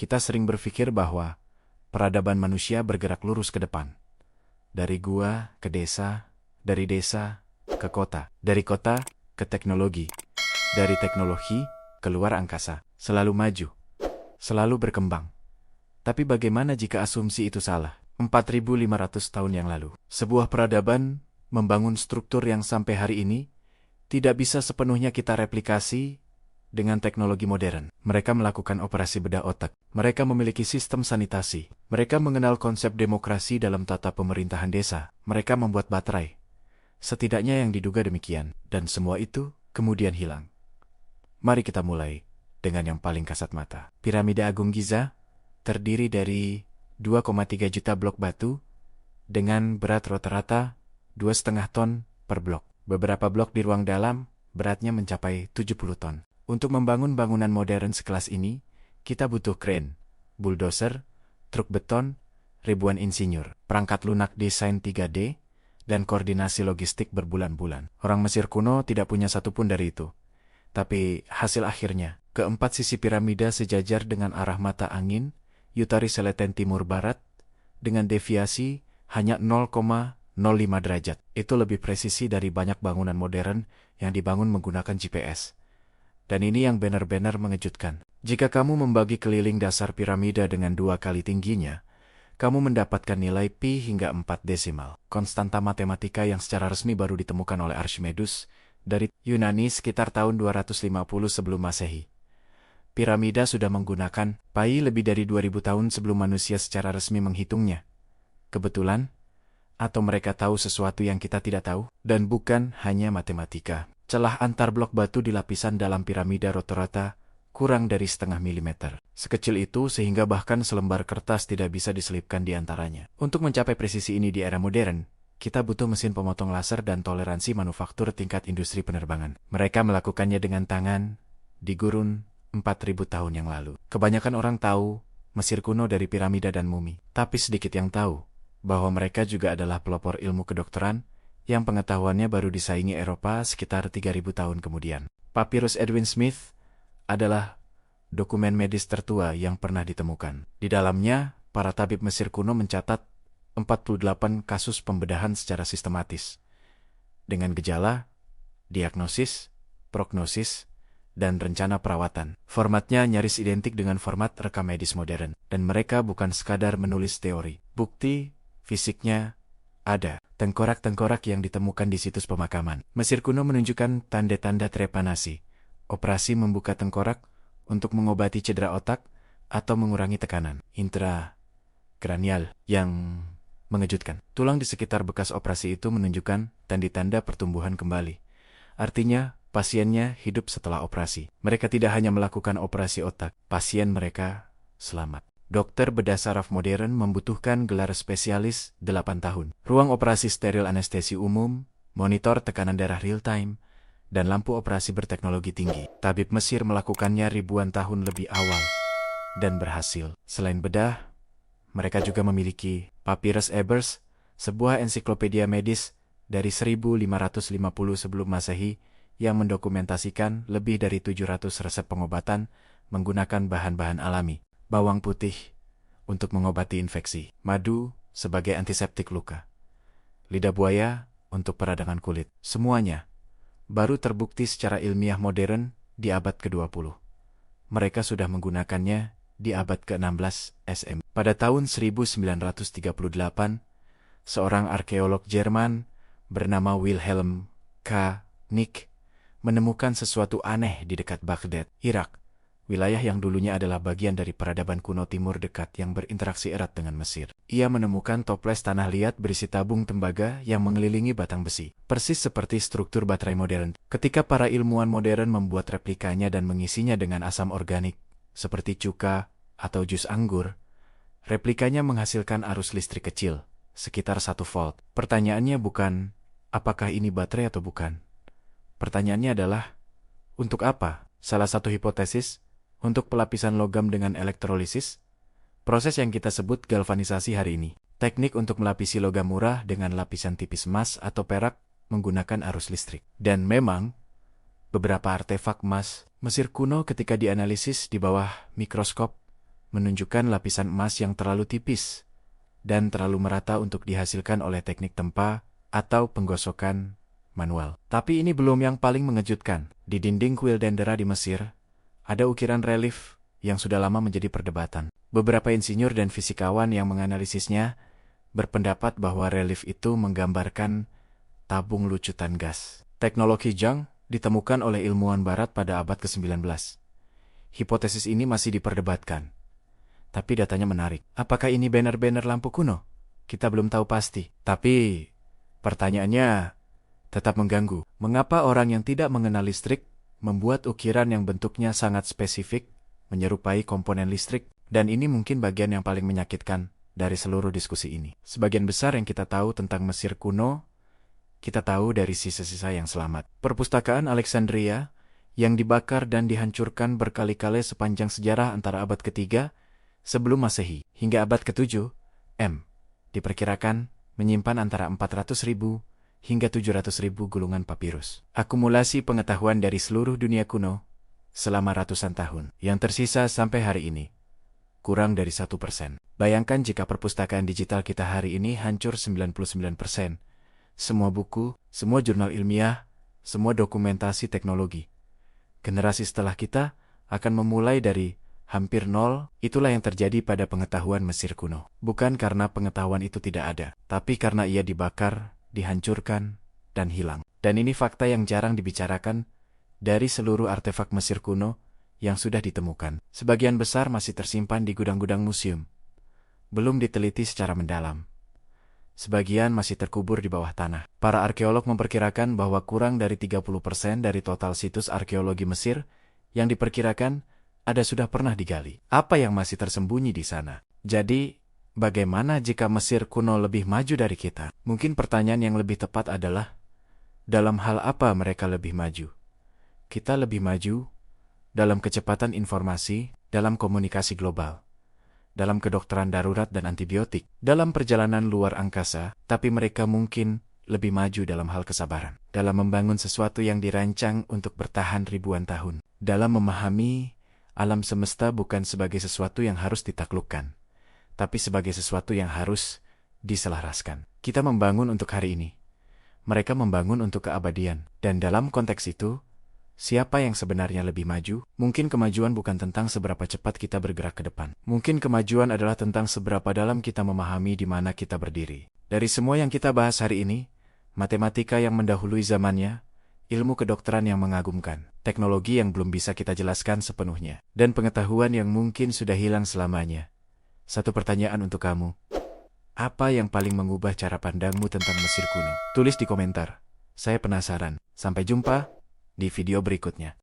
kita sering berpikir bahwa peradaban manusia bergerak lurus ke depan. Dari gua ke desa, dari desa ke kota, dari kota ke teknologi, dari teknologi keluar angkasa. Selalu maju, selalu berkembang. Tapi bagaimana jika asumsi itu salah? 4.500 tahun yang lalu, sebuah peradaban membangun struktur yang sampai hari ini tidak bisa sepenuhnya kita replikasi dengan teknologi modern. Mereka melakukan operasi bedah otak. Mereka memiliki sistem sanitasi. Mereka mengenal konsep demokrasi dalam tata pemerintahan desa. Mereka membuat baterai. Setidaknya yang diduga demikian. Dan semua itu kemudian hilang. Mari kita mulai dengan yang paling kasat mata. Piramida Agung Giza terdiri dari 2,3 juta blok batu dengan berat rata-rata 2,5 ton per blok. Beberapa blok di ruang dalam beratnya mencapai 70 ton. Untuk membangun bangunan modern sekelas ini, kita butuh kren, bulldozer, truk beton, ribuan insinyur, perangkat lunak desain 3D, dan koordinasi logistik berbulan-bulan. Orang Mesir kuno tidak punya satupun dari itu. Tapi hasil akhirnya, keempat sisi piramida sejajar dengan arah mata angin, Utari Selatan Timur Barat, dengan deviasi hanya 0,05 derajat. Itu lebih presisi dari banyak bangunan modern yang dibangun menggunakan GPS. Dan ini yang benar-benar mengejutkan. Jika kamu membagi keliling dasar piramida dengan 2 kali tingginya, kamu mendapatkan nilai pi hingga 4 desimal. Konstanta matematika yang secara resmi baru ditemukan oleh Archimedes dari Yunani sekitar tahun 250 sebelum Masehi. Piramida sudah menggunakan pi lebih dari 2000 tahun sebelum manusia secara resmi menghitungnya. Kebetulan? Atau mereka tahu sesuatu yang kita tidak tahu? Dan bukan hanya matematika. Celah antar blok batu di lapisan dalam piramida rata-rata kurang dari 0,5 milimeter. Sekecil itu sehingga bahkan selembar kertas tidak bisa diselipkan di antaranya. Untuk mencapai presisi ini di era modern, kita butuh mesin pemotong laser dan toleransi manufaktur tingkat industri penerbangan. Mereka melakukannya dengan tangan di gurun 4.000 tahun yang lalu. Kebanyakan orang tahu Mesir kuno dari piramida dan mumi, tapi sedikit yang tahu bahwa mereka juga adalah pelopor ilmu kedokteran yang pengetahuannya baru disaingi Eropa sekitar 3.000 tahun kemudian. Papirus Edwin Smith adalah dokumen medis tertua yang pernah ditemukan. Di dalamnya, para tabib Mesir kuno mencatat 48 kasus pembedahan secara sistematis, dengan gejala, diagnosis, prognosis, dan rencana perawatan. Formatnya nyaris identik dengan format rekam medis modern, dan mereka bukan sekadar menulis teori. Bukti fisiknya ada. Tengkorak-tengkorak yang ditemukan di situs pemakaman. Mesir kuno menunjukkan tanda-tanda trepanasi, operasi membuka tengkorak untuk mengobati cedera otak atau mengurangi tekanan intrakranial yang mengejutkan. Tulang di sekitar bekas operasi itu menunjukkan tanda-tanda pertumbuhan kembali. Artinya, pasiennya hidup setelah operasi. Mereka tidak hanya melakukan operasi otak, pasien mereka selamat. Dokter bedah saraf modern membutuhkan gelar spesialis 8 tahun, ruang operasi steril anestesi umum, monitor tekanan darah real-time, dan lampu operasi berteknologi tinggi. Tabib Mesir melakukannya ribuan tahun lebih awal dan berhasil. Selain bedah, mereka juga memiliki Papyrus Ebers, sebuah ensiklopedia medis dari 1550 sebelum Masehi yang mendokumentasikan lebih dari 700 resep pengobatan menggunakan bahan-bahan alami. Bawang putih untuk mengobati infeksi, madu sebagai antiseptik luka, lidah buaya untuk peradangan kulit. Semuanya baru terbukti secara ilmiah modern di abad ke-20. Mereka sudah menggunakannya di abad ke-16 SM. Pada tahun 1938, seorang arkeolog Jerman bernama Wilhelm K. Nick menemukan sesuatu aneh di dekat Baghdad, Irak. Wilayah yang dulunya adalah bagian dari peradaban kuno timur dekat yang berinteraksi erat dengan Mesir. Ia menemukan toples tanah liat berisi tabung tembaga yang mengelilingi batang besi, persis seperti struktur baterai modern. Ketika para ilmuwan modern membuat replikanya dan mengisinya dengan asam organik, seperti cuka atau jus anggur, replikanya menghasilkan arus listrik kecil, sekitar 1 volt. Pertanyaannya bukan, apakah ini baterai atau bukan? Pertanyaannya adalah, untuk apa? Salah satu hipotesis, untuk pelapisan logam dengan elektrolisis, proses yang kita sebut galvanisasi hari ini. Teknik untuk melapisi logam murah dengan lapisan tipis emas atau perak menggunakan arus listrik. Dan memang, beberapa artefak emas Mesir kuno ketika dianalisis di bawah mikroskop menunjukkan lapisan emas yang terlalu tipis dan terlalu merata untuk dihasilkan oleh teknik tempa atau penggosokan manual. Tapi ini belum yang paling mengejutkan. Di dinding kuil Dendera di Mesir, ada ukiran relief yang sudah lama menjadi perdebatan. Beberapa insinyur dan fisikawan yang menganalisisnya berpendapat bahwa relief itu menggambarkan tabung lucutan gas. Teknologi Jung ditemukan oleh ilmuwan barat pada abad ke-19. Hipotesis ini masih diperdebatkan. Tapi datanya menarik. Apakah ini banner-banner lampu kuno? Kita belum tahu pasti. Tapi pertanyaannya tetap mengganggu. Mengapa orang yang tidak mengenal listrik membuat ukiran yang bentuknya sangat spesifik, menyerupai komponen listrik? Dan ini mungkin bagian yang paling menyakitkan dari seluruh diskusi ini. Sebagian besar yang kita tahu tentang Mesir kuno, kita tahu dari sisa-sisa yang selamat. Perpustakaan Alexandria yang dibakar dan dihancurkan berkali-kali sepanjang sejarah antara abad ketiga sebelum Masehi hingga abad ke-7 diperkirakan menyimpan antara 400.000 hingga 700.000 gulungan papirus. Akumulasi pengetahuan dari seluruh dunia kuno selama ratusan tahun yang tersisa sampai hari ini kurang dari 1%. Bayangkan jika perpustakaan digital kita hari ini hancur 99%. Semua buku, semua jurnal ilmiah, semua dokumentasi teknologi. Generasi setelah kita akan memulai dari hampir nol. Itulah yang terjadi pada pengetahuan Mesir kuno. Bukan karena pengetahuan itu tidak ada, tapi karena ia dibakar, dihancurkan, dan hilang. Dan ini fakta yang jarang dibicarakan dari seluruh artefak Mesir kuno yang sudah ditemukan. Sebagian besar masih tersimpan di gudang-gudang museum. Belum diteliti secara mendalam. Sebagian masih terkubur di bawah tanah. Para arkeolog memperkirakan bahwa kurang dari 30% dari total situs arkeologi Mesir yang diperkirakan ada sudah pernah digali. Apa yang masih tersembunyi di sana? Jadi, bagaimana jika Mesir kuno lebih maju dari kita? Mungkin pertanyaan yang lebih tepat adalah, dalam hal apa mereka lebih maju? Kita lebih maju dalam kecepatan informasi, dalam komunikasi global, dalam kedokteran darurat dan antibiotik, dalam perjalanan luar angkasa, tapi mereka mungkin lebih maju dalam hal kesabaran, dalam membangun sesuatu yang dirancang untuk bertahan ribuan tahun, dalam memahami alam semesta bukan sebagai sesuatu yang harus ditaklukkan, tapi sebagai sesuatu yang harus diselaraskan. Kita membangun untuk hari ini. Mereka membangun untuk keabadian. Dan dalam konteks itu, siapa yang sebenarnya lebih maju? Mungkin kemajuan bukan tentang seberapa cepat kita bergerak ke depan. Mungkin kemajuan adalah tentang seberapa dalam kita memahami di mana kita berdiri. Dari semua yang kita bahas hari ini, matematika yang mendahului zamannya, ilmu kedokteran yang mengagumkan, teknologi yang belum bisa kita jelaskan sepenuhnya, dan pengetahuan yang mungkin sudah hilang selamanya. Satu pertanyaan untuk kamu. Apa yang paling mengubah cara pandangmu tentang Mesir kuno? Tulis di komentar. Saya penasaran. Sampai jumpa di video berikutnya.